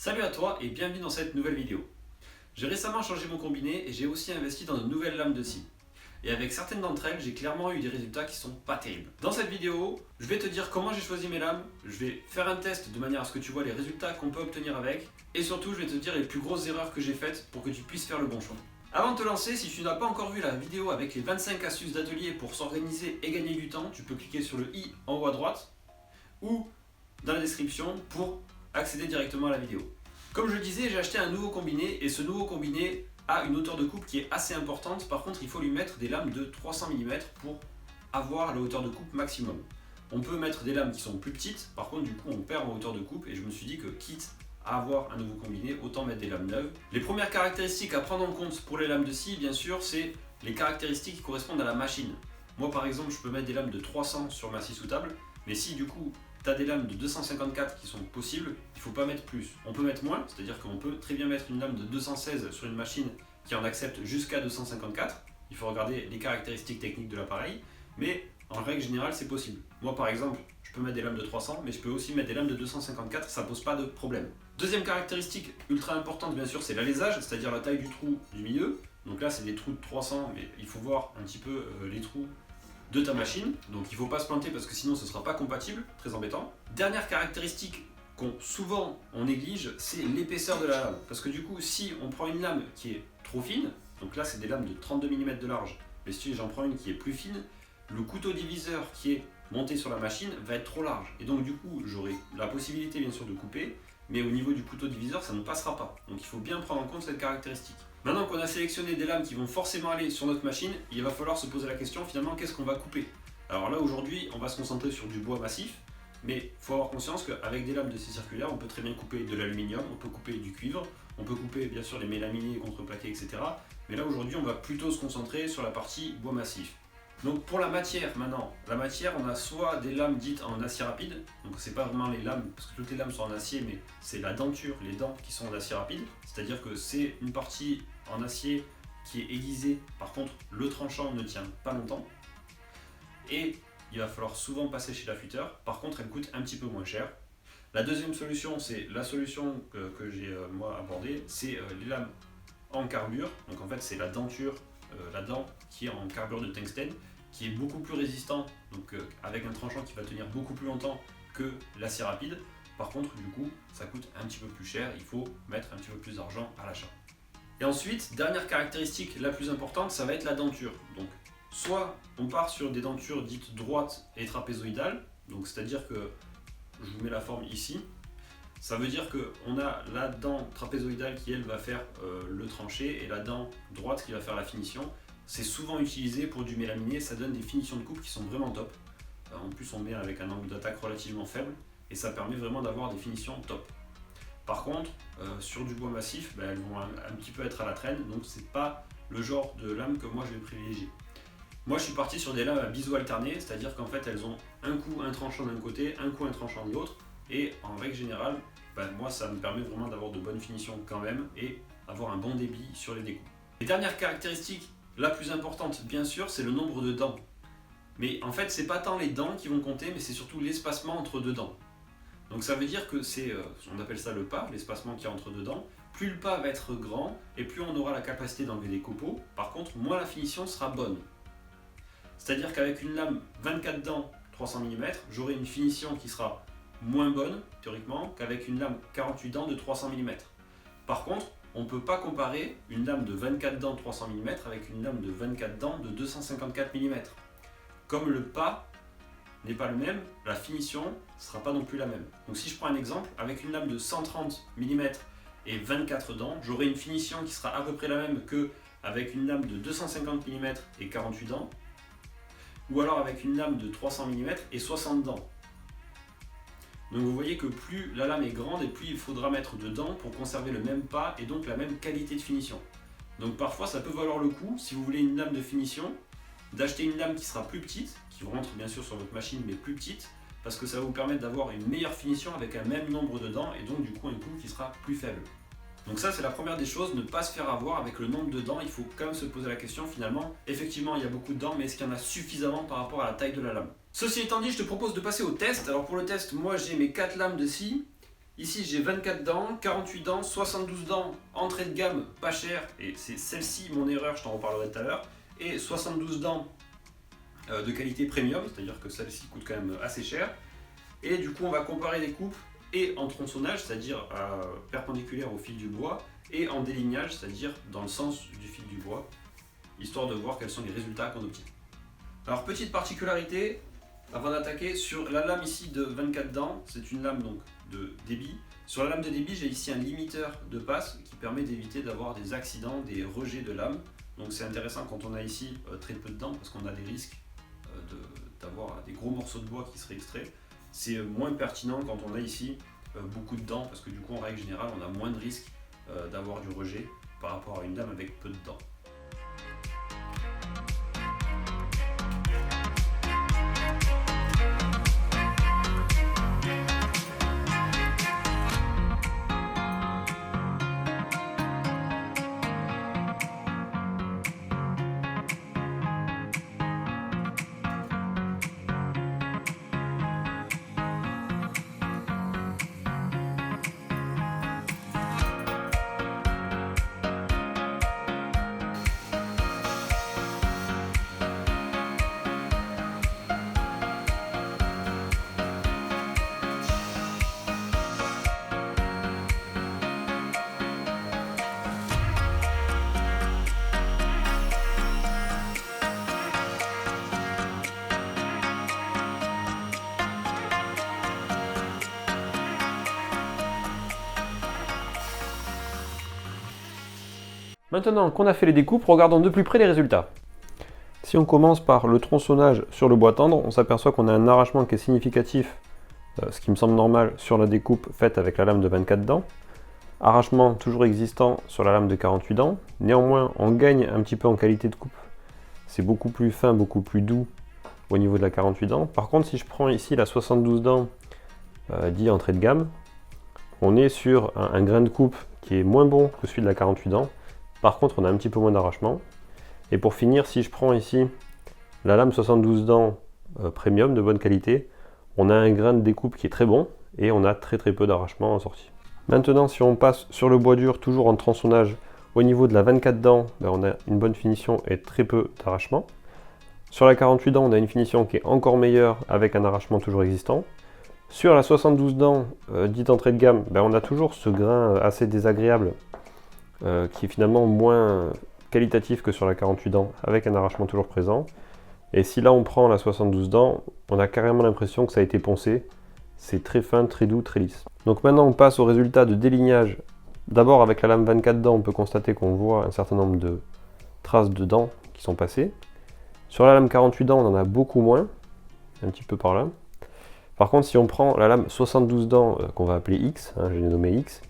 Salut à toi et bienvenue dans cette nouvelle vidéo. J'ai récemment changé mon combiné et j'ai aussi investi dans de nouvelles lames de scie. Et avec certaines d'entre elles, j'ai clairement eu des résultats qui sont pas terribles. Dans cette vidéo, je vais te dire comment j'ai choisi mes lames, je vais faire un test de manière à ce que tu vois les résultats qu'on peut obtenir avec, et surtout je vais te dire les plus grosses erreurs que j'ai faites pour que tu puisses faire le bon choix. Avant de te lancer, si tu n'as pas encore vu la vidéo avec les 25 astuces d'atelier pour s'organiser et gagner du temps, tu peux cliquer sur le i en haut à droite, ou dans la description pour accéder directement à la vidéo. Comme je le disais, j'ai acheté un nouveau combiné et ce nouveau combiné a une hauteur de coupe qui est assez importante. Par contre, il faut lui mettre des lames de 300 mm pour avoir la hauteur de coupe maximum. On peut mettre des lames qui sont plus petites, par contre du coup on perd en hauteur de coupe et je me suis dit que quitte à avoir un nouveau combiné, autant mettre des lames neuves. Les premières caractéristiques à prendre en compte pour les lames de scie, bien sûr, c'est les caractéristiques qui correspondent à la machine. Moi par exemple, je peux mettre des lames de 300 sur ma scie sous table, mais si du coup tu as des lames de 254 qui sont possibles, il ne faut pas mettre plus. On peut mettre moins, c'est-à-dire qu'on peut très bien mettre une lame de 216 sur une machine qui en accepte jusqu'à 254. Il faut regarder les caractéristiques techniques de l'appareil, mais en règle générale c'est possible. Moi par exemple, je peux mettre des lames de 300, mais je peux aussi mettre des lames de 254, ça pose pas de problème. Deuxième caractéristique ultra importante bien sûr, c'est l'alésage, c'est-à-dire la taille du trou du milieu. Donc là c'est des trous de 300, mais il faut voir un petit peu les trous de ta machine, donc il ne faut pas se planter parce que sinon ce ne sera pas compatible, très embêtant. Dernière caractéristique qu'on souvent on néglige, c'est l'épaisseur de la lame, parce que du coup si on prend une lame qui est trop fine, donc là c'est des lames de 32 mm de large, mais si j'en prends une qui est plus fine, le couteau diviseur qui est monté sur la machine va être trop large, et donc du coup j'aurai la possibilité bien sûr de couper, mais au niveau du couteau diviseur ça ne passera pas, donc il faut bien prendre en compte cette caractéristique. Maintenant qu'on a sélectionné des lames qui vont forcément aller sur notre machine, il va falloir se poser la question finalement qu'est-ce qu'on va couper. Alors là aujourd'hui on va se concentrer sur du bois massif, mais il faut avoir conscience qu'avec des lames de scie circulaire on peut très bien couper de l'aluminium, on peut couper du cuivre, on peut couper bien sûr les mélaminés, contreplaqués, etc. Mais là aujourd'hui on va plutôt se concentrer sur la partie bois massif. Donc pour la matière maintenant, la matière on a soit des lames dites en acier rapide, donc c'est pas vraiment les lames, parce que toutes les lames sont en acier, mais c'est la denture, les dents qui sont en acier rapide, c'est-à-dire que c'est une partie en acier qui est aiguisée, par contre le tranchant ne tient pas longtemps, et il va falloir souvent passer chez l'affûteur, par contre elle coûte un petit peu moins cher. La deuxième solution, c'est la solution que j'ai moi abordée, c'est les lames en carbure, donc en fait c'est la denture, la dent qui est en carbure de tungstène, qui est beaucoup plus résistant, donc avec un tranchant qui va tenir beaucoup plus longtemps que l'acier rapide. Par contre, du coup, ça coûte un petit peu plus cher, il faut mettre un petit peu plus d'argent à l'achat. Et ensuite, dernière caractéristique la plus importante, ça va être la denture. Donc, soit on part sur des dentures dites droites et trapézoïdales, donc c'est-à-dire que, je vous mets la forme ici, ça veut dire qu'on a la dent trapézoïdale qui elle va faire le tranché et la dent droite qui va faire la finition. C'est souvent utilisé pour du mélaminé, ça donne des finitions de coupe qui sont vraiment top. En plus on met avec un angle d'attaque relativement faible et ça permet vraiment d'avoir des finitions top. Par contre, sur du bois massif, elles vont un petit peu être à la traîne, donc c'est pas le genre de lame que moi je vais privilégier. Moi je suis parti sur des lames à biseau alterné, c'est-à-dire qu'en fait elles ont un coup un tranchant d'un côté, un coup un tranchant de l'autre, et en règle générale, moi ça me permet vraiment d'avoir de bonnes finitions quand même et avoir un bon débit sur les découpes. Les dernières caractéristiques, la plus importante bien sûr, c'est le nombre de dents. Mais en fait c'est pas tant les dents qui vont compter, mais c'est surtout l'espacement entre deux dents. Donc ça veut dire que c'est, on appelle ça le pas, l'espacement qu'il y a entre deux dents. Plus le pas va être grand et plus on aura la capacité d'enlever des copeaux, par contre moins la finition sera bonne. C'est-à-dire qu'avec une lame 24 dents 300 mm, j'aurai une finition qui sera moins bonne, théoriquement, qu'avec une lame 48 dents de 300 mm. Par contre, on ne peut pas comparer une lame de 24 dents 300 mm avec une lame de 24 dents de 254 mm. Comme le pas n'est pas le même, la finition ne sera pas non plus la même. Donc si je prends un exemple, avec une lame de 130 mm et 24 dents, j'aurai une finition qui sera à peu près la même qu'avec une lame de 250 mm et 48 dents, ou alors avec une lame de 300 mm et 60 dents. Donc vous voyez que plus la lame est grande et plus il faudra mettre de dents pour conserver le même pas et donc la même qualité de finition. Donc parfois ça peut valoir le coup, si vous voulez une lame de finition, d'acheter une lame qui sera plus petite, qui rentre bien sûr sur votre machine mais plus petite, parce que ça va vous permettre d'avoir une meilleure finition avec un même nombre de dents et donc du coup un coût qui sera plus faible. Donc ça c'est la première des choses, ne pas se faire avoir avec le nombre de dents, il faut quand même se poser la question finalement, effectivement il y a beaucoup de dents mais est-ce qu'il y en a suffisamment par rapport à la taille de la lame? Ceci étant dit, je te propose de passer au test. Alors pour le test, moi j'ai mes 4 lames de scie Ici j'ai 24 dents, 48 dents, 72 dents, entrée de gamme, pas cher, et c'est celle-ci mon erreur, je t'en reparlerai tout à l'heure, et 72 dents de qualité premium, c'est-à-dire que celle-ci coûte quand même assez cher. Et du coup on va comparer les coupes et en tronçonnage, c'est-à-dire perpendiculaire au fil du bois, et en délignage, c'est-à-dire dans le sens du fil du bois, histoire de voir quels sont les résultats qu'on obtient. Alors petite particularité, avant d'attaquer, sur la lame ici de 24 dents, c'est une lame donc de débit. Sur la lame de débit, j'ai ici un limiteur de passe qui permet d'éviter d'avoir des accidents, des rejets de lame. Donc c'est intéressant quand on a ici très peu de dents parce qu'on a des risques d'avoir des gros morceaux de bois qui seraient extraits. C'est moins pertinent quand on a ici beaucoup de dents parce que du coup en règle générale on a moins de risques d'avoir du rejet par rapport à une lame avec peu de dents. Maintenant qu'on a fait les découpes, regardons de plus près les résultats. Si on commence par le tronçonnage sur le bois tendre, on s'aperçoit qu'on a un arrachement qui est significatif, ce qui me semble normal sur la découpe faite avec la lame de 24 dents. Arrachement toujours existant sur la lame de 48 dents. Néanmoins, on gagne un petit peu en qualité de coupe. C'est beaucoup plus fin, beaucoup plus doux au niveau de la 48 dents. Par contre, si je prends ici la 72 dents dit entrée de gamme, on est sur un grain de coupe qui est moins bon que celui de la 48 dents. Par contre, on a un petit peu moins d'arrachement. Et pour finir, si je prends ici la lame 72 dents premium de bonne qualité, on a un grain de découpe qui est très bon et on a très peu d'arrachement en sortie. Maintenant, si on passe sur le bois dur, toujours en tronçonnage, au niveau de la 24 dents, on a une bonne finition et très peu d'arrachement. Sur la 48 dents, on a une finition qui est encore meilleure avec un arrachement toujours existant. Sur la 72 dents, dite entrée de gamme, on a toujours ce grain assez désagréable qui est finalement moins qualitatif que sur la 48 dents, avec un arrachement toujours présent. Et si là on prend la 72 dents, on a carrément l'impression que ça a été poncé. C'est très fin, très doux, très lisse. Donc maintenant on passe au résultat de délignage. D'abord avec la lame 24 dents, on peut constater qu'on voit un certain nombre de traces de dents qui sont passées. Sur la lame 48 dents, on en a beaucoup moins, un petit peu par là. Par contre, si on prend la lame 72 dents, qu'on va appeler X, j'ai nommé X,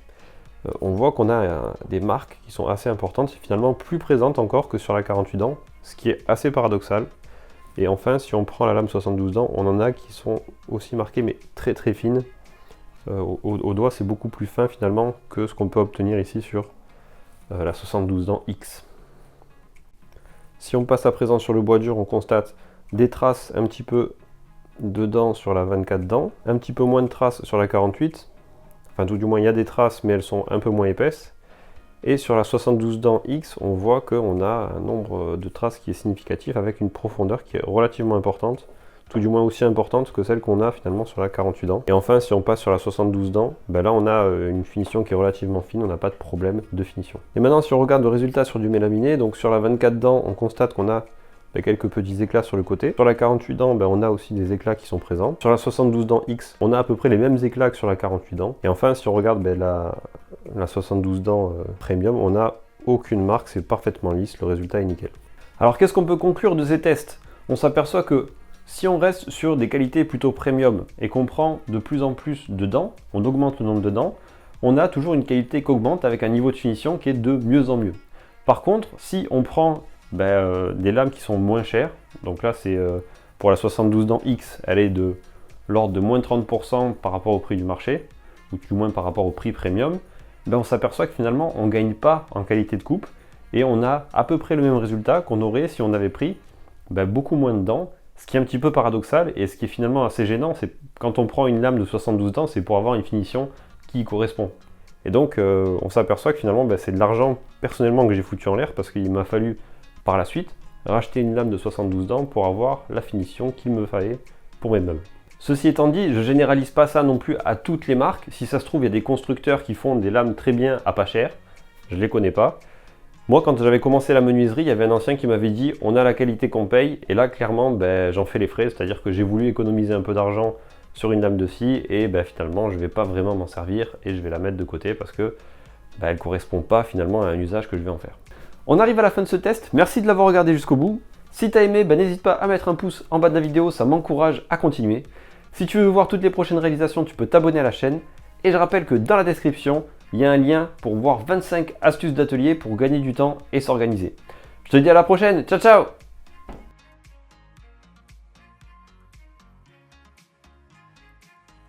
on voit qu'on a des marques qui sont assez importantes, finalement plus présentes encore que sur la 48 dents, ce qui est assez paradoxal. Et enfin, si on prend la lame 72 dents, on en a qui sont aussi marquées, mais très fines. Au doigt, c'est beaucoup plus fin finalement que ce qu'on peut obtenir ici sur la 72 dents X. Si on passe à présent sur le bois dur, on constate des traces un petit peu de dents sur la 24 dents, un petit peu moins de traces sur la 48. Enfin, tout du moins, il y a des traces, mais elles sont un peu moins épaisses. Et sur la 72 dents X, on voit qu'on a un nombre de traces qui est significatif avec une profondeur qui est relativement importante, tout du moins aussi importante que celle qu'on a finalement sur la 48 dents. Et enfin, si on passe sur la 72 dents, là on a une finition qui est relativement fine, on n'a pas de problème de finition. Et maintenant, si on regarde le résultat sur du mélaminé, donc sur la 24 dents, on constate qu'on a quelques petits éclats sur le côté. Sur la 48 dents, on a aussi des éclats qui sont présents. Sur la 72 dents X, on a à peu près les mêmes éclats que sur la 48 dents. Et enfin, si on regarde la 72 dents Premium, on n'a aucune marque, c'est parfaitement lisse, le résultat est nickel. Alors qu'est-ce qu'on peut conclure de ces tests? On s'aperçoit que si on reste sur des qualités plutôt premium et qu'on prend de plus en plus de dents, on augmente le nombre de dents, on a toujours une qualité qui augmente avec un niveau de finition qui est de mieux en mieux. Par contre, si on prend des lames qui sont moins chères, donc là c'est pour la 72 dents X, elle est de l'ordre de moins 30% par rapport au prix du marché, ou du moins par rapport au prix premium, on s'aperçoit que finalement on ne gagne pas en qualité de coupe et on a à peu près le même résultat qu'on aurait si on avait pris beaucoup moins de dents, ce qui est un petit peu paradoxal et ce qui est finalement assez gênant, c'est quand on prend une lame de 72 dents, c'est pour avoir une finition qui y correspond. Et donc on s'aperçoit que finalement c'est de l'argent personnellement que j'ai foutu en l'air parce qu'il m'a fallu par la suite racheter une lame de 72 dents pour avoir la finition qu'il me fallait pour mes meubles. Ceci étant dit, je généralise pas ça non plus à toutes les marques. Si ça se trouve, il y a des constructeurs qui font des lames très bien à pas cher. Je les connais pas. Moi, quand j'avais commencé la menuiserie, il y avait un ancien qui m'avait dit on a la qualité qu'on paye. Et là, clairement, j'en fais les frais. C'est-à-dire que j'ai voulu économiser un peu d'argent sur une lame de scie et finalement, je vais pas vraiment m'en servir et je vais la mettre de côté parce que elle correspond pas finalement à un usage que je vais en faire. On arrive à la fin de ce test. Merci de l'avoir regardé jusqu'au bout. Si tu as aimé, n'hésite pas à mettre un pouce en bas de la vidéo, ça m'encourage à continuer. Si tu veux voir toutes les prochaines réalisations, tu peux t'abonner à la chaîne. Et je rappelle que dans la description, il y a un lien pour voir 25 astuces d'atelier pour gagner du temps et s'organiser. Je te dis à la prochaine, ciao ciao!